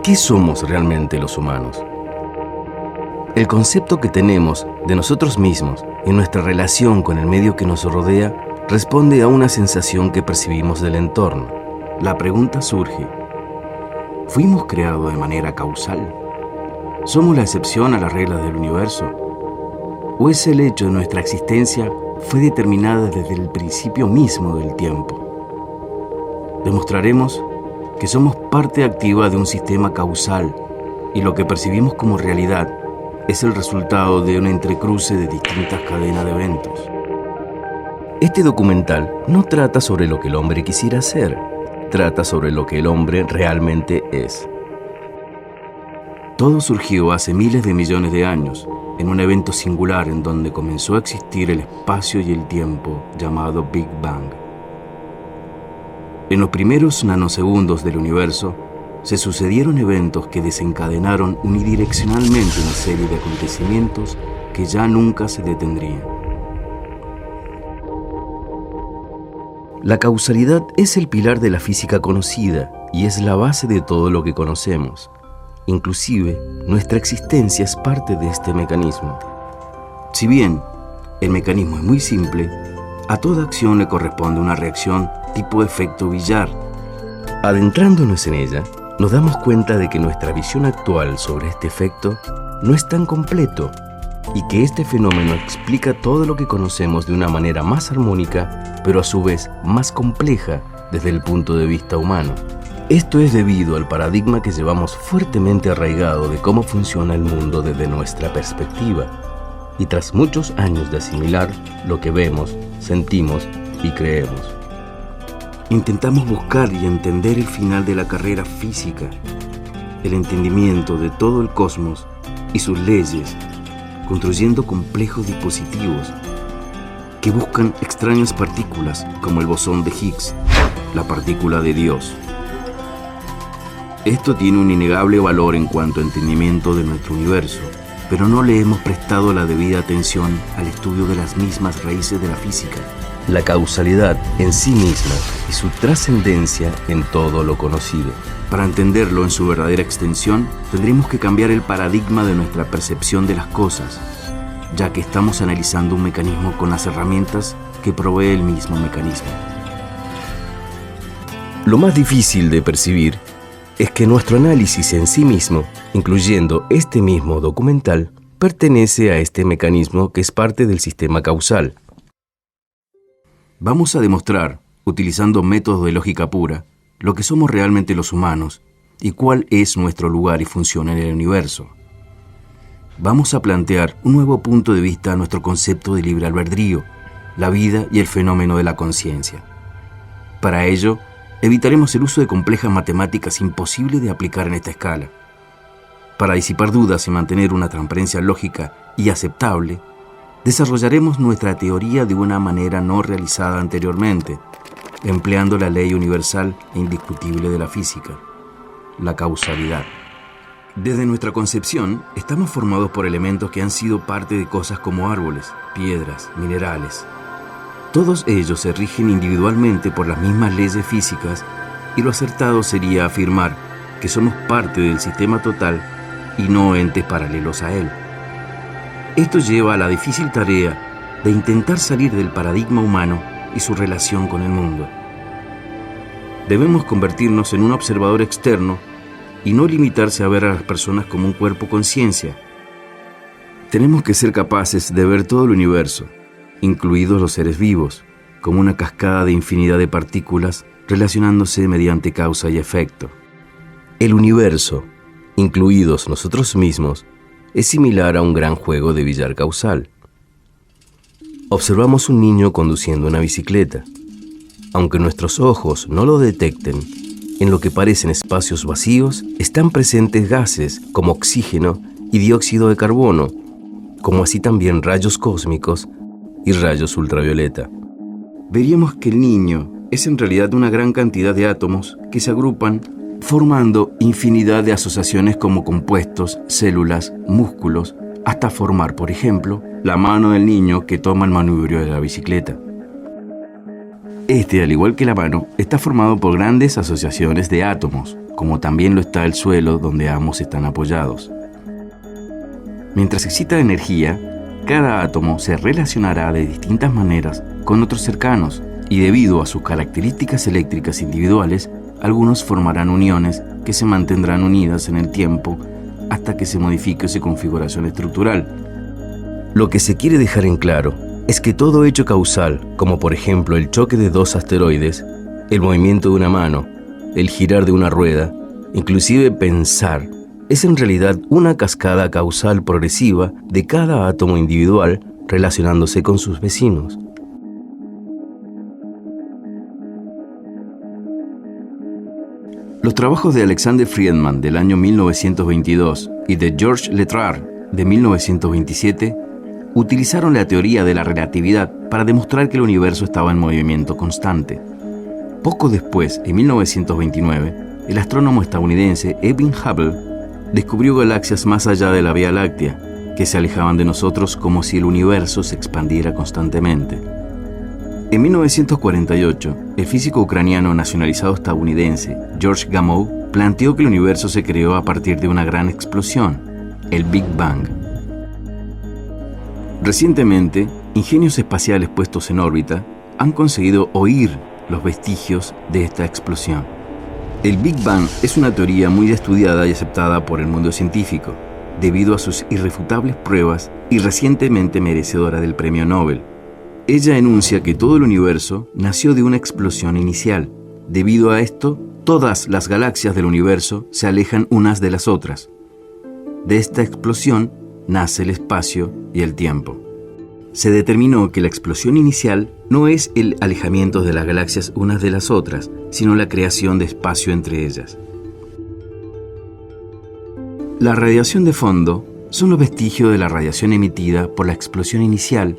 ¿Qué somos realmente los humanos? El concepto que tenemos de nosotros mismos y nuestra relación con el medio que nos rodea responde a una sensación que percibimos del entorno. La pregunta surge: ¿fuimos creados de manera causal? ¿Somos la excepción a las reglas del universo? ¿O es el hecho de nuestra existencia fue determinada desde el principio mismo del tiempo? Demostraremos que somos parte activa de un sistema causal y lo que percibimos como realidad es el resultado de un entrecruce de distintas cadenas de eventos. Este documental no trata sobre lo que el hombre quisiera ser, trata sobre lo que el hombre realmente es. Todo surgió hace miles de millones de años, en un evento singular en donde comenzó a existir el espacio y el tiempo llamado Big Bang. En los primeros nanosegundos del universo, se sucedieron eventos que desencadenaron unidireccionalmente una serie de acontecimientos que ya nunca se detendrían. La causalidad es el pilar de la física conocida y es la base de todo lo que conocemos. Inclusive, nuestra existencia es parte de este mecanismo. Si bien el mecanismo es muy simple, a toda acción le corresponde una reacción tipo efecto billar. Adentrándonos en ella, nos damos cuenta de que nuestra visión actual sobre este efecto no es tan completo y que este fenómeno explica todo lo que conocemos de una manera más armónica, pero a su vez más compleja desde el punto de vista humano. Esto es debido al paradigma que llevamos fuertemente arraigado de cómo funciona el mundo desde nuestra perspectiva, y tras muchos años de asimilar lo que vemos, sentimos y creemos. Intentamos buscar y entender el final de la carrera física, el entendimiento de todo el cosmos y sus leyes, construyendo complejos dispositivos que buscan extrañas partículas como el bosón de Higgs, la partícula de Dios. Esto tiene un innegable valor en cuanto a entendimiento de nuestro universo, pero no le hemos prestado la debida atención al estudio de las mismas raíces de la física. La causalidad en sí misma y su trascendencia en todo lo conocido. Para entenderlo en su verdadera extensión, tendremos que cambiar el paradigma de nuestra percepción de las cosas, ya que estamos analizando un mecanismo con las herramientas que provee el mismo mecanismo. Lo más difícil de percibir es que nuestro análisis en sí mismo, incluyendo este mismo documental, pertenece a este mecanismo que es parte del sistema causal. Vamos a demostrar, utilizando métodos de lógica pura, lo que somos realmente los humanos y cuál es nuestro lugar y función en el universo. Vamos a plantear un nuevo punto de vista a nuestro concepto de libre albedrío, la vida y el fenómeno de la conciencia. Para ello, evitaremos el uso de complejas matemáticas imposibles de aplicar en esta escala. Para disipar dudas y mantener una transparencia lógica y aceptable, desarrollaremos nuestra teoría de una manera no realizada anteriormente, empleando la ley universal e indiscutible de la física, la causalidad. Desde nuestra concepción, estamos formados por elementos que han sido parte de cosas como árboles, piedras, minerales. Todos ellos se rigen individualmente por las mismas leyes físicas y lo acertado sería afirmar que somos parte del sistema total y no entes paralelos a él. Esto lleva a la difícil tarea de intentar salir del paradigma humano y su relación con el mundo. Debemos convertirnos en un observador externo y no limitarse a ver a las personas como un cuerpo conciencia. Tenemos que ser capaces de ver todo el universo, incluidos los seres vivos, como una cascada de infinidad de partículas relacionándose mediante causa y efecto. El universo, incluidos nosotros mismos, es similar a un gran juego de billar causal. Observamos un niño conduciendo una bicicleta. Aunque nuestros ojos no lo detecten, en lo que parecen espacios vacíos están presentes gases como oxígeno y dióxido de carbono, como así también rayos cósmicos y rayos ultravioleta. Veríamos que el niño es en realidad una gran cantidad de átomos que se agrupan formando infinidad de asociaciones como compuestos, células, músculos, hasta formar, por ejemplo, la mano del niño que toma el manubrio de la bicicleta. Este, al igual que la mano, está formado por grandes asociaciones de átomos, como también lo está el suelo donde ambos están apoyados. Mientras exista energía, cada átomo se relacionará de distintas maneras con otros cercanos, y debido a sus características eléctricas individuales, algunos formarán uniones que se mantendrán unidas en el tiempo hasta que se modifique su configuración estructural. Lo que se quiere dejar en claro es que todo hecho causal, como por ejemplo el choque de dos asteroides, el movimiento de una mano, el girar de una rueda, inclusive pensar, es en realidad una cascada causal progresiva de cada átomo individual relacionándose con sus vecinos. Los trabajos de Alexander Friedman del año 1922 y de Georges Leclerc de 1927 utilizaron la teoría de la relatividad para demostrar que el universo estaba en movimiento constante. Poco después, en 1929, el astrónomo estadounidense Edwin Hubble descubrió galaxias más allá de la Vía Láctea, que se alejaban de nosotros como si el universo se expandiera constantemente. En 1948, el físico ucraniano nacionalizado estadounidense George Gamow planteó que el universo se creó a partir de una gran explosión, el Big Bang. Recientemente, ingenios espaciales puestos en órbita han conseguido oír los vestigios de esta explosión. El Big Bang es una teoría muy estudiada y aceptada por el mundo científico, debido a sus irrefutables pruebas y recientemente merecedora del premio Nobel. Ella enuncia que todo el universo nació de una explosión inicial. Debido a esto, todas las galaxias del universo se alejan unas de las otras. De esta explosión nace el espacio y el tiempo. Se determinó que la explosión inicial no es el alejamiento de las galaxias unas de las otras, sino la creación de espacio entre ellas. La radiación de fondo son los vestigios de la radiación emitida por la explosión inicial,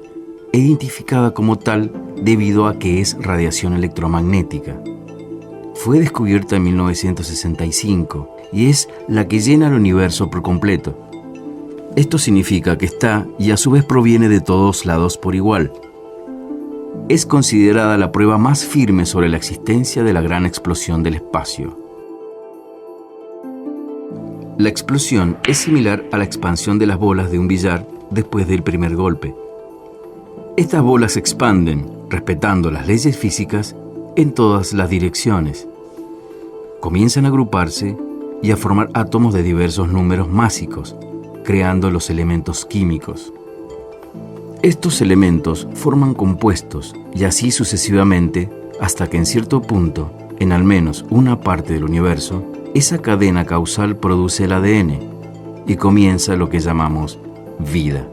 identificada como tal debido a que es radiación electromagnética. Fue descubierta en 1965 y es la que llena el universo por completo. Esto significa que está y a su vez proviene de todos lados por igual. Es considerada la prueba más firme sobre la existencia de la gran explosión del espacio. La explosión es similar a la expansión de las bolas de un billar después del primer golpe. Estas bolas se expanden, respetando las leyes físicas, en todas las direcciones. Comienzan a agruparse y a formar átomos de diversos números másicos, creando los elementos químicos. Estos elementos forman compuestos y así sucesivamente hasta que en cierto punto, en al menos una parte del universo, esa cadena causal produce el ADN y comienza lo que llamamos vida.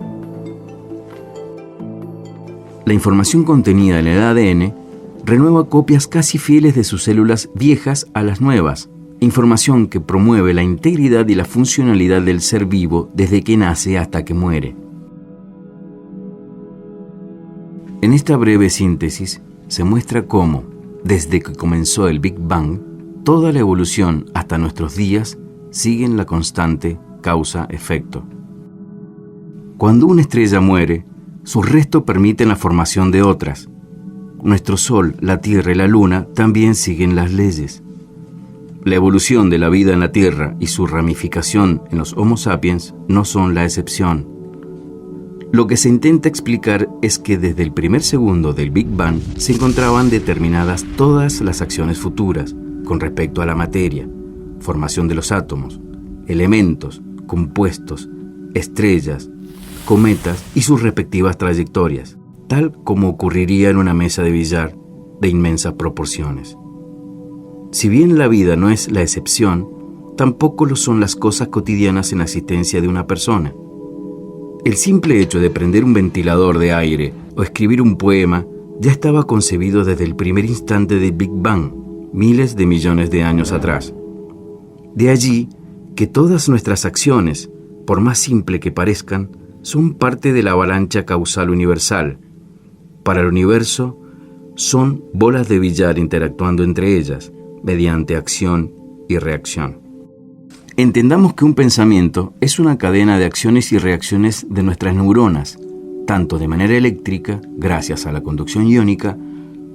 La información contenida en el ADN renueva copias casi fieles de sus células viejas a las nuevas, información que promueve la integridad y la funcionalidad del ser vivo desde que nace hasta que muere. En esta breve síntesis se muestra cómo, desde que comenzó el Big Bang, toda la evolución hasta nuestros días siguen la constante causa-efecto. Cuando una estrella muere, sus restos permiten la formación de otras. Nuestro Sol, la Tierra y la Luna también siguen las leyes. La evolución de la vida en la Tierra y su ramificación en los Homo sapiens no son la excepción. Lo que se intenta explicar es que desde el primer segundo del Big Bang se encontraban determinadas todas las acciones futuras con respecto a la materia, formación de los átomos, elementos, compuestos, estrellas, cometas y sus respectivas trayectorias, tal como ocurriría en una mesa de billar de inmensas proporciones. Si bien la vida no es la excepción, tampoco lo son las cosas cotidianas en la existencia de una persona. El simple hecho de prender un ventilador de aire o escribir un poema ya estaba concebido desde el primer instante del Big Bang, miles de millones de años atrás. De allí que todas nuestras acciones, por más simple que parezcan, son parte de la avalancha causal universal. Para el universo, son bolas de billar interactuando entre ellas, mediante acción y reacción. Entendamos que un pensamiento es una cadena de acciones y reacciones de nuestras neuronas, tanto de manera eléctrica, gracias a la conducción iónica,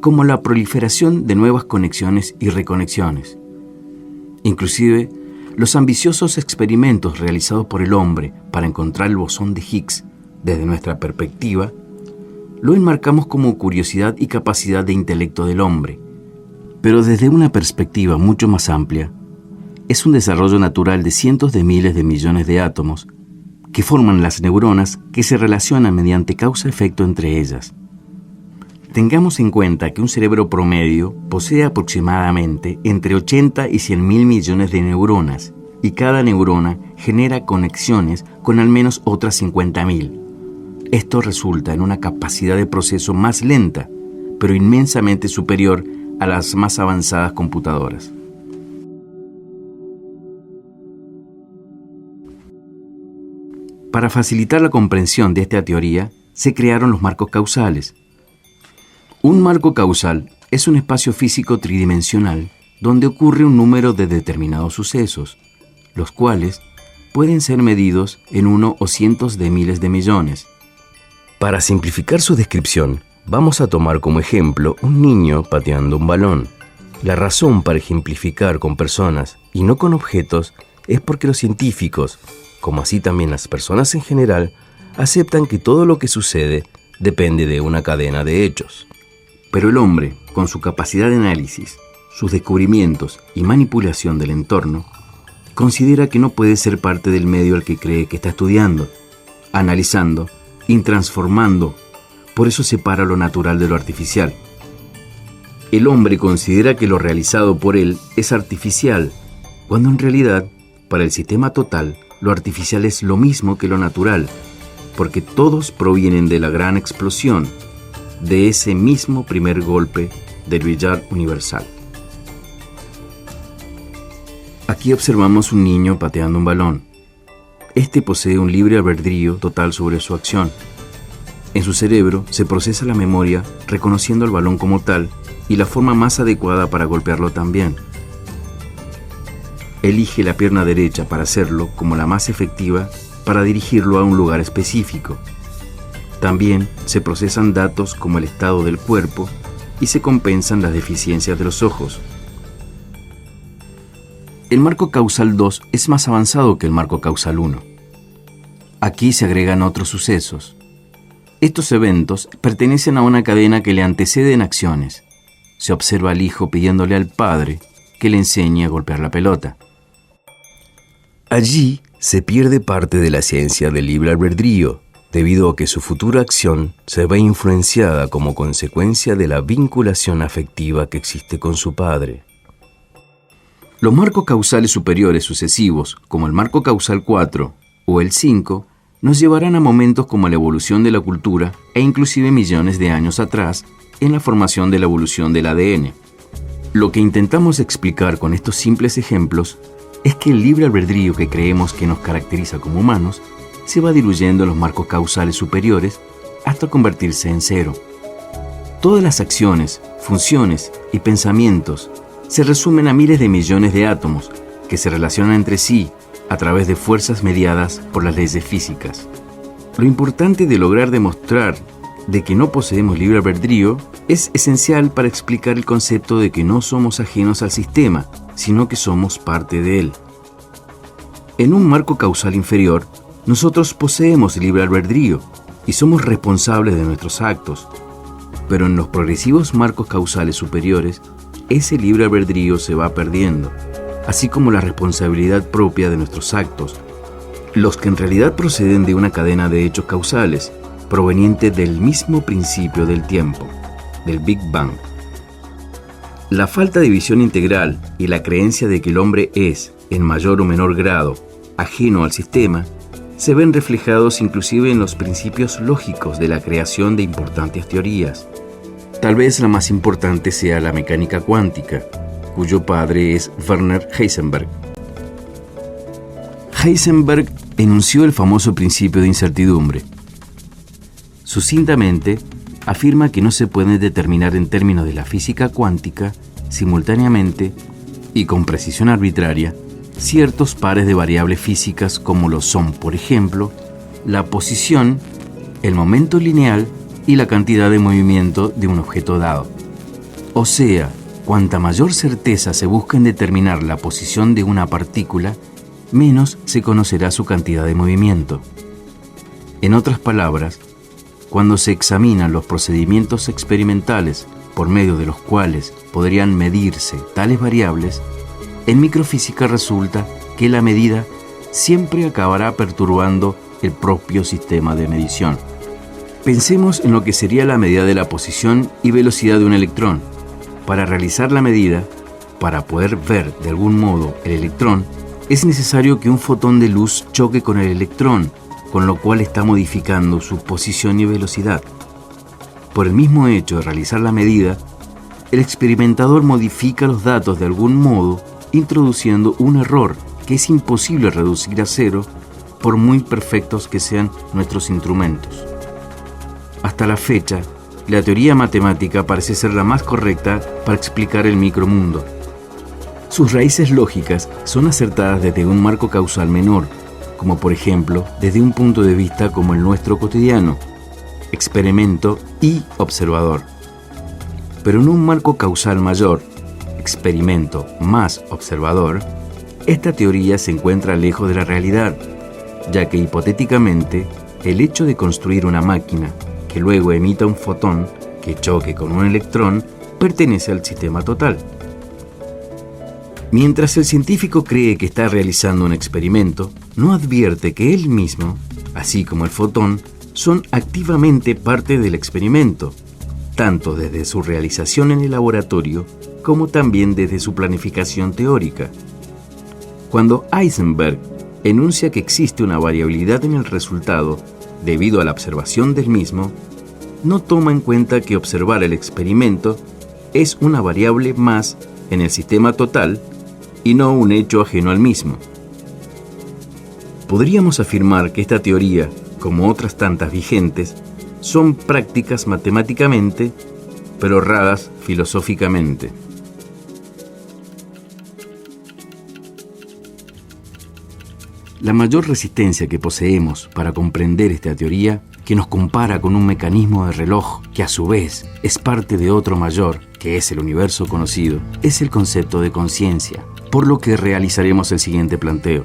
como la proliferación de nuevas conexiones y reconexiones. Inclusive, los ambiciosos experimentos realizados por el hombre para encontrar el bosón de Higgs, desde nuestra perspectiva, lo enmarcamos como curiosidad y capacidad de intelecto del hombre, pero desde una perspectiva mucho más amplia, es un desarrollo natural de cientos de miles de millones de átomos que forman las neuronas que se relacionan mediante causa-efecto entre ellas. Tengamos en cuenta que un cerebro promedio posee aproximadamente entre 80 y 100 mil millones de neuronas y cada neurona genera conexiones con al menos otras 50.000. Esto resulta en una capacidad de proceso más lenta, pero inmensamente superior a las más avanzadas computadoras. Para facilitar la comprensión de esta teoría, se crearon los marcos causales. Un marco causal es un espacio físico tridimensional donde ocurre un número de determinados sucesos, los cuales pueden ser medidos en uno o cientos de miles de millones. Para simplificar su descripción, vamos a tomar como ejemplo un niño pateando un balón. La razón para ejemplificar con personas y no con objetos es porque los científicos, como así también las personas en general, aceptan que todo lo que sucede depende de una cadena de hechos. Pero el hombre, con su capacidad de análisis, sus descubrimientos y manipulación del entorno, considera que no puede ser parte del medio al que cree que está estudiando, analizando y transformando. Por eso separa lo natural de lo artificial. El hombre considera que lo realizado por él es artificial, cuando en realidad, para el sistema total, lo artificial es lo mismo que lo natural, porque todos provienen de la gran explosión, de ese mismo primer golpe del billar universal. Aquí observamos un niño pateando un balón. Este posee un libre albedrío total sobre su acción. En su cerebro se procesa la memoria reconociendo el balón como tal y la forma más adecuada para golpearlo también. Elige la pierna derecha para hacerlo como la más efectiva para dirigirlo a un lugar específico. También se procesan datos como el estado del cuerpo y se compensan las deficiencias de los ojos. El marco causal 2 es más avanzado que el marco causal 1. Aquí se agregan otros sucesos. Estos eventos pertenecen a una cadena que le antecede en acciones. Se observa al hijo pidiéndole al padre que le enseñe a golpear la pelota. Allí se pierde parte de la ciencia del libre albedrío, debido a que su futura acción se ve influenciada como consecuencia de la vinculación afectiva que existe con su padre. Los marcos causales superiores sucesivos, como el marco causal 4 o el 5, nos llevarán a momentos como la evolución de la cultura e inclusive millones de años atrás en la formación de la evolución del ADN. Lo que intentamos explicar con estos simples ejemplos es que el libre albedrío que creemos que nos caracteriza como humanos se va diluyendo en los marcos causales superiores hasta convertirse en cero. Todas las acciones, funciones y pensamientos se resumen a miles de millones de átomos que se relacionan entre sí a través de fuerzas mediadas por las leyes físicas. Lo importante de lograr demostrar de que no poseemos libre albedrío es esencial para explicar el concepto de que no somos ajenos al sistema, sino que somos parte de él. En un marco causal inferior, nosotros poseemos libre albedrío y somos responsables de nuestros actos, pero en los progresivos marcos causales superiores, ese libre albedrío se va perdiendo, así como la responsabilidad propia de nuestros actos, los que en realidad proceden de una cadena de hechos causales, proveniente del mismo principio del tiempo, del Big Bang. La falta de visión integral y la creencia de que el hombre es, en mayor o menor grado, ajeno al sistema, se ven reflejados inclusive en los principios lógicos de la creación de importantes teorías. Tal vez la más importante sea la mecánica cuántica, cuyo padre es Werner Heisenberg. Heisenberg enunció el famoso principio de incertidumbre. Sucintamente, afirma que no se pueden determinar en términos de la física cuántica, simultáneamente y con precisión arbitraria, ciertos pares de variables físicas como lo son, por ejemplo, la posición, el momento lineal y la cantidad de movimiento de un objeto dado. O sea, cuanta mayor certeza se busca en determinar la posición de una partícula, menos se conocerá su cantidad de movimiento. En otras palabras, cuando se examinan los procedimientos experimentales por medio de los cuales podrían medirse tales variables, en microfísica resulta que la medida siempre acabará perturbando el propio sistema de medición. Pensemos en lo que sería la medida de la posición y velocidad de un electrón. Para realizar la medida, para poder ver de algún modo el electrón, es necesario que un fotón de luz choque con el electrón, con lo cual está modificando su posición y velocidad. Por el mismo hecho de realizar la medida, el experimentador modifica los datos de algún modo, introduciendo un error que es imposible reducir a cero por muy perfectos que sean nuestros instrumentos. Hasta la fecha, la teoría matemática parece ser la más correcta para explicar el micromundo. Sus raíces lógicas son acertadas desde un marco causal menor, como por ejemplo desde un punto de vista como el nuestro cotidiano, experimento y observador. Pero en un marco causal mayor, experimento más observador, esta teoría se encuentra lejos de la realidad, ya que hipotéticamente el hecho de construir una máquina que luego emita un fotón que choque con un electrón pertenece al sistema total. Mientras el científico cree que está realizando un experimento, no advierte que él mismo, así como el fotón, son activamente parte del experimento, tanto desde su realización en el laboratorio como también desde su planificación teórica. Cuando Heisenberg enuncia que existe una variabilidad en el resultado debido a la observación del mismo, no toma en cuenta que observar el experimento es una variable más en el sistema total y no un hecho ajeno al mismo. Podríamos afirmar que esta teoría, como otras tantas vigentes, son prácticas matemáticamente, pero erradas filosóficamente. La mayor resistencia que poseemos para comprender esta teoría, que nos compara con un mecanismo de reloj que a su vez es parte de otro mayor, que es el universo conocido, es el concepto de conciencia, por lo que realizaremos el siguiente planteo.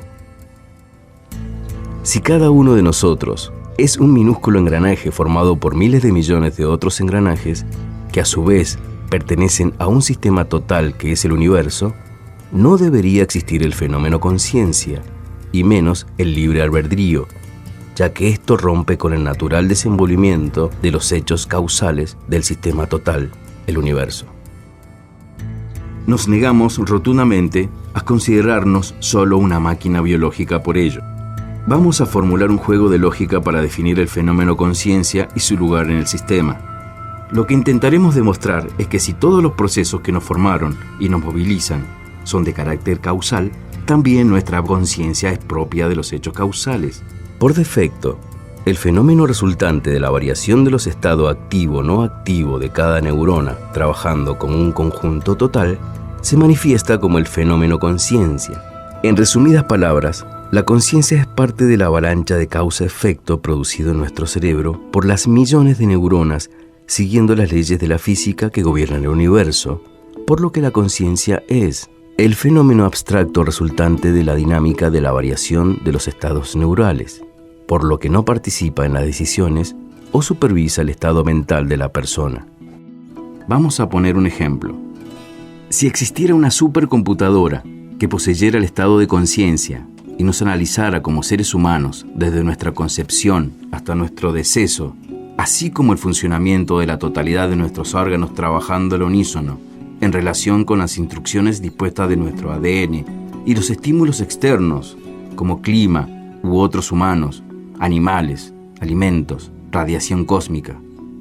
Si cada uno de nosotros es un minúsculo engranaje formado por miles de millones de otros engranajes, que a su vez pertenecen a un sistema total que es el universo, no debería existir el fenómeno conciencia, y menos el libre albedrío, ya que esto rompe con el natural desenvolvimiento de los hechos causales del sistema total, el universo. Nos negamos rotundamente a considerarnos solo una máquina biológica por ello. Vamos a formular un juego de lógica para definir el fenómeno conciencia y su lugar en el sistema. Lo que intentaremos demostrar es que si todos los procesos que nos formaron y nos movilizan son de carácter causal, también nuestra conciencia es propia de los hechos causales. Por defecto, el fenómeno resultante de la variación de los estados activo o no activo de cada neurona trabajando como un conjunto total se manifiesta como el fenómeno conciencia. En resumidas palabras, la conciencia es parte de la avalancha de causa-efecto producido en nuestro cerebro por las millones de neuronas siguiendo las leyes de la física que gobiernan el universo, por lo que la conciencia es el fenómeno abstracto resultante de la dinámica de la variación de los estados neurales, por lo que no participa en las decisiones o supervisa el estado mental de la persona. Vamos a poner un ejemplo. Si existiera una supercomputadora que poseyera el estado de conciencia y nos analizara como seres humanos desde nuestra concepción hasta nuestro deceso, así como el funcionamiento de la totalidad de nuestros órganos trabajando al unísono en relación con las instrucciones dispuestas de nuestro ADN y los estímulos externos como clima u otros humanos, animales, alimentos, radiación cósmica,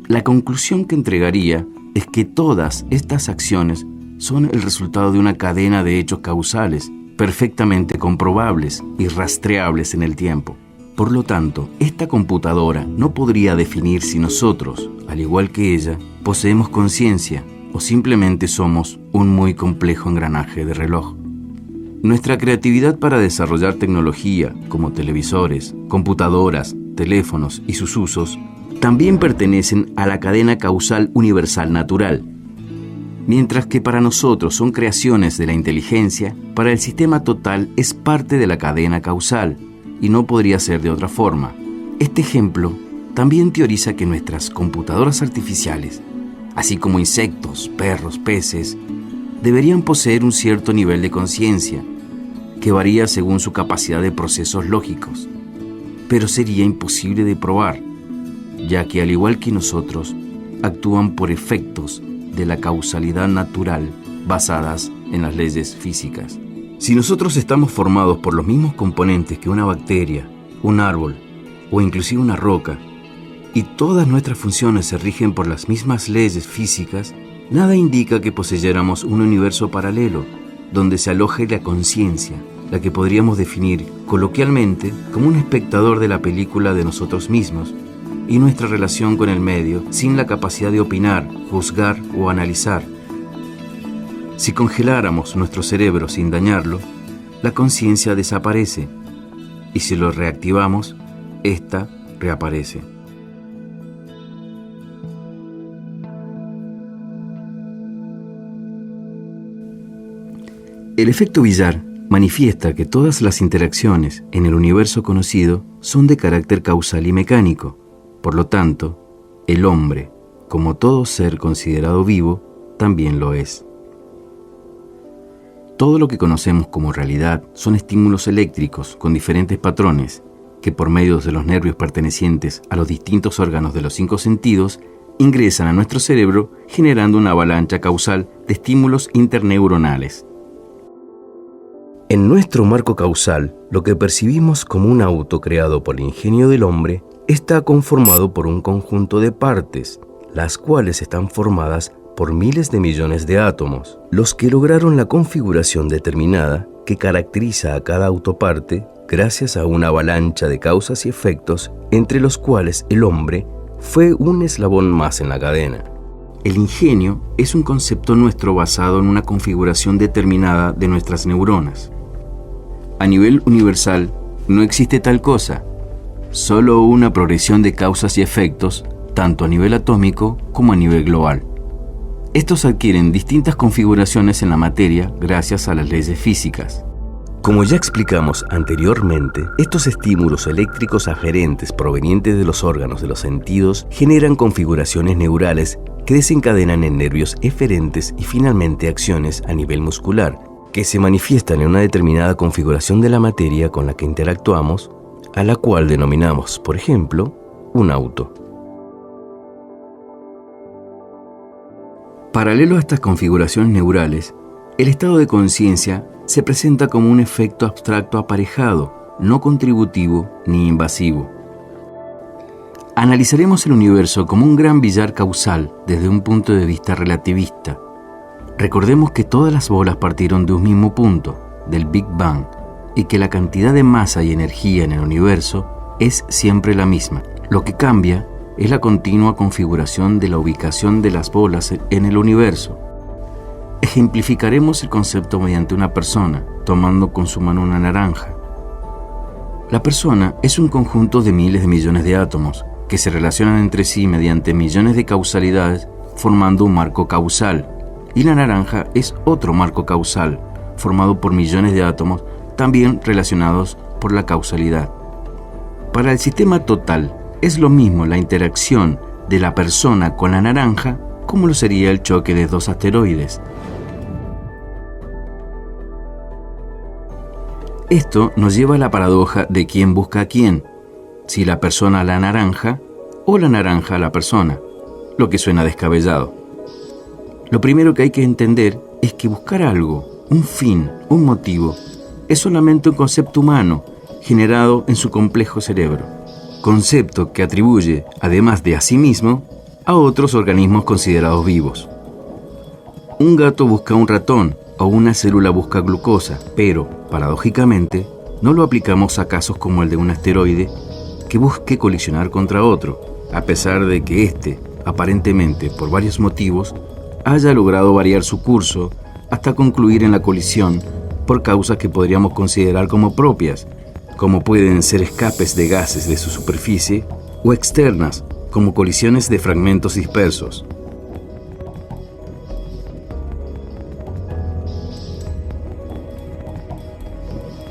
la conclusión que entregaría es que todas estas acciones son el resultado de una cadena de hechos causales perfectamente comprobables y rastreables en el tiempo. Por lo tanto, esta computadora no podría definir si nosotros, al igual que ella, poseemos conciencia o simplemente somos un muy complejo engranaje de reloj. Nuestra creatividad para desarrollar tecnología como televisores, computadoras, teléfonos y sus usos también pertenecen a la cadena causal universal natural. Mientras que para nosotros son creaciones de la inteligencia, para el sistema total es parte de la cadena causal y no podría ser de otra forma. Este ejemplo también teoriza que nuestras computadoras artificiales, así como insectos, perros, peces, deberían poseer un cierto nivel de conciencia, que varía según su capacidad de procesos lógicos, pero sería imposible de probar, ya que al igual que nosotros, actúan por efectos de la causalidad natural basadas en las leyes físicas. Si nosotros estamos formados por los mismos componentes que una bacteria, un árbol o inclusive una roca, y todas nuestras funciones se rigen por las mismas leyes físicas, nada indica que poseyéramos un universo paralelo donde se aloje la conciencia, la que podríamos definir coloquialmente como un espectador de la película de nosotros mismos y nuestra relación con el medio sin la capacidad de opinar, juzgar o analizar. Si congeláramos nuestro cerebro sin dañarlo, la conciencia desaparece, y si lo reactivamos, ésta reaparece. El efecto billar manifiesta que todas las interacciones en el universo conocido son de carácter causal y mecánico. Por lo tanto, el hombre, como todo ser considerado vivo, también lo es. Todo lo que conocemos como realidad son estímulos eléctricos con diferentes patrones que por medio de los nervios pertenecientes a los distintos órganos de los 5 sentidos ingresan a nuestro cerebro generando una avalancha causal de estímulos interneuronales. En nuestro marco causal, lo que percibimos como un auto creado por el ingenio del hombre está conformado por un conjunto de partes, las cuales están formadas por miles de millones de átomos, los que lograron la configuración determinada que caracteriza a cada autoparte gracias a una avalancha de causas y efectos entre los cuales el hombre fue un eslabón más en la cadena. El ingenio es un concepto nuestro basado en una configuración determinada de nuestras neuronas. A nivel universal, no existe tal cosa, solo una progresión de causas y efectos, tanto a nivel atómico como a nivel global. Estos adquieren distintas configuraciones en la materia gracias a las leyes físicas. Como ya explicamos anteriormente, estos estímulos eléctricos aferentes provenientes de los órganos de los sentidos generan configuraciones neurales que desencadenan en nervios eferentes y finalmente acciones a nivel muscular, que se manifiestan en una determinada configuración de la materia con la que interactuamos, a la cual denominamos, por ejemplo, un auto. Paralelo a estas configuraciones neurales, el estado de conciencia se presenta como un efecto abstracto aparejado, no contributivo ni invasivo. Analizaremos el universo como un gran billar causal desde un punto de vista relativista. Recordemos que todas las bolas partieron de un mismo punto, del Big Bang, y que la cantidad de masa y energía en el universo es siempre la misma. Lo que cambia es la continua configuración de la ubicación de las bolas en el universo. Ejemplificaremos el concepto mediante una persona, tomando con su mano una naranja. La persona es un conjunto de miles de millones de átomos que se relacionan entre sí mediante millones de causalidades, formando un marco causal. Y la naranja es otro marco causal, formado por millones de átomos, también relacionados por la causalidad. Para el sistema total, es lo mismo la interacción de la persona con la naranja como lo sería el choque de 2 asteroides. Esto nos lleva a la paradoja de quién busca a quién, si la persona a la naranja o la naranja a la persona, lo que suena descabellado. Lo primero que hay que entender es que buscar algo, un fin, un motivo, es solamente un concepto humano generado en su complejo cerebro, concepto que atribuye, además de a sí mismo, a otros organismos considerados vivos. Un gato busca un ratón o una célula busca glucosa, pero, paradójicamente, no lo aplicamos a casos como el de un asteroide que busque colisionar contra otro, a pesar de que éste, aparentemente por varios motivos, haya logrado variar su curso hasta concluir en la colisión por causas que podríamos considerar como propias, como pueden ser escapes de gases de su superficie, o externas, como colisiones de fragmentos dispersos.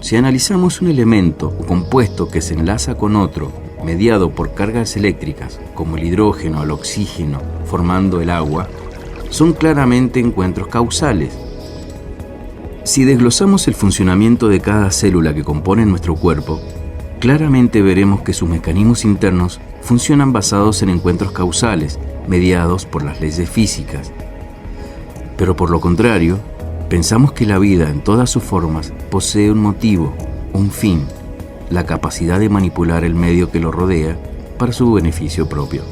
Si analizamos un elemento o compuesto que se enlaza con otro, mediado por cargas eléctricas, como el hidrógeno o el oxígeno, formando el agua, son claramente encuentros causales. Si desglosamos el funcionamiento de cada célula que compone nuestro cuerpo, claramente veremos que sus mecanismos internos funcionan basados en encuentros causales, mediados por las leyes físicas. Pero por lo contrario, pensamos que la vida en todas sus formas posee un motivo, un fin, la capacidad de manipular el medio que lo rodea para su beneficio propio.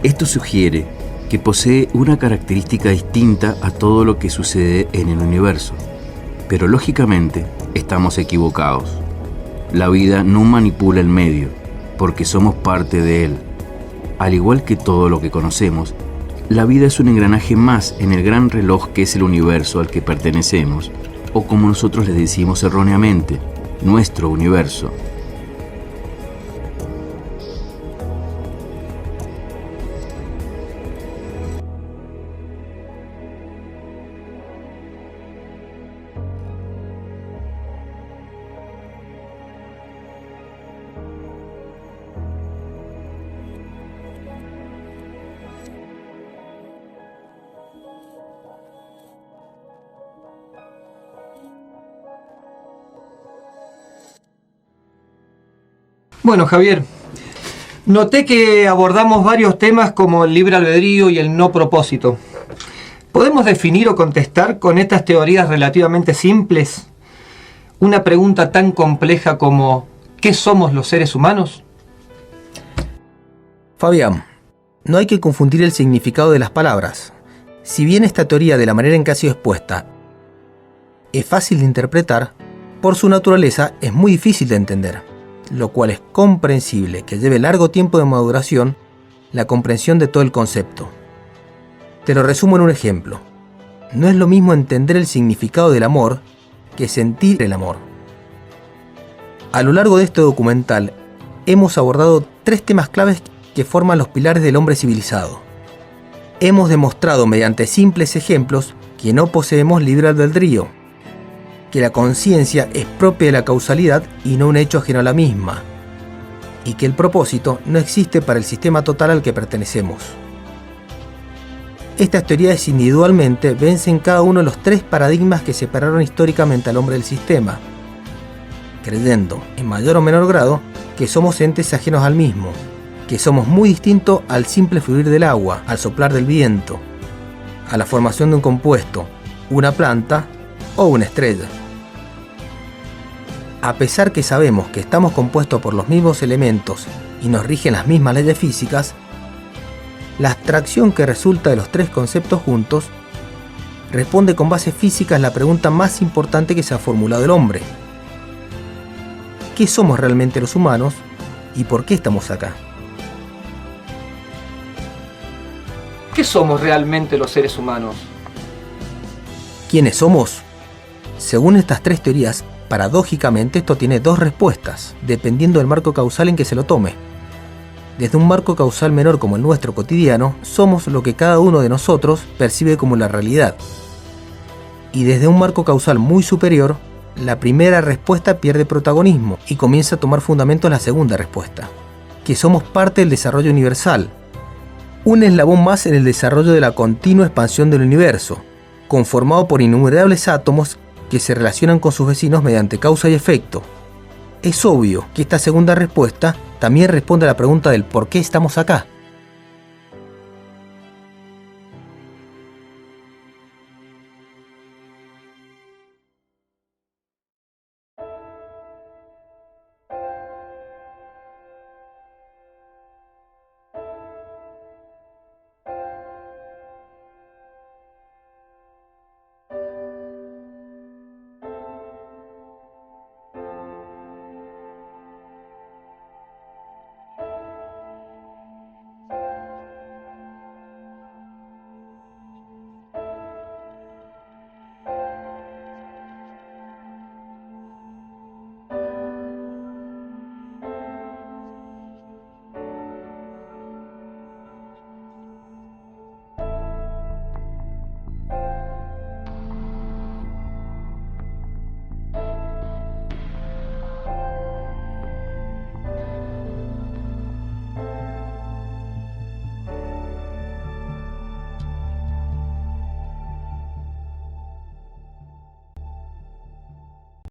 Esto sugiere que posee una característica distinta a todo lo que sucede en el universo. Pero lógicamente estamos equivocados. La vida no manipula el medio, porque somos parte de él. Al igual que todo lo que conocemos, la vida es un engranaje más en el gran reloj que es el universo al que pertenecemos, o como nosotros le decimos erróneamente, nuestro universo. Bueno, Javier, noté que abordamos varios temas como el libre albedrío y el no propósito. ¿Podemos definir o contestar con estas teorías relativamente simples una pregunta tan compleja como ¿qué somos los seres humanos? Fabián, no hay que confundir el significado de las palabras. Si bien esta teoría, de la manera en que ha sido expuesta, es fácil de interpretar, por su naturaleza es muy difícil de entender, lo cual es comprensible que lleve largo tiempo de maduración la comprensión de todo el concepto. Te lo resumo en un ejemplo. No es lo mismo entender el significado del amor que sentir el amor. A lo largo de este documental hemos abordado 3 temas claves que forman los pilares del hombre civilizado. Hemos demostrado mediante simples ejemplos que no poseemos libre albedrío, que la conciencia es propia de la causalidad y no un hecho ajeno a la misma, y que el propósito no existe para el sistema total al que pertenecemos. Estas teorías individualmente vencen cada uno de los 3 paradigmas que separaron históricamente al hombre del sistema, creyendo, en mayor o menor grado, que somos entes ajenos al mismo, que somos muy distintos al simple fluir del agua, al soplar del viento, a la formación de un compuesto, una planta o una estrella. A pesar que sabemos que estamos compuestos por los mismos elementos y nos rigen las mismas leyes físicas, la abstracción que resulta de los 3 conceptos juntos responde con bases físicas la pregunta más importante que se ha formulado el hombre. ¿Qué somos realmente los humanos y por qué estamos acá? ¿Qué somos realmente los seres humanos? ¿Quiénes somos? Según estas 3 teorías, paradójicamente esto tiene 2 respuestas, dependiendo del marco causal en que se lo tome. Desde un marco causal menor como el nuestro cotidiano, somos lo que cada uno de nosotros percibe como la realidad. Y desde un marco causal muy superior, la primera respuesta pierde protagonismo y comienza a tomar fundamento la segunda respuesta, que somos parte del desarrollo universal, un eslabón más en el desarrollo de la continua expansión del universo, conformado por innumerables átomos que se relacionan con sus vecinos mediante causa y efecto. Es obvio que esta segunda respuesta también responde a la pregunta del por qué estamos acá.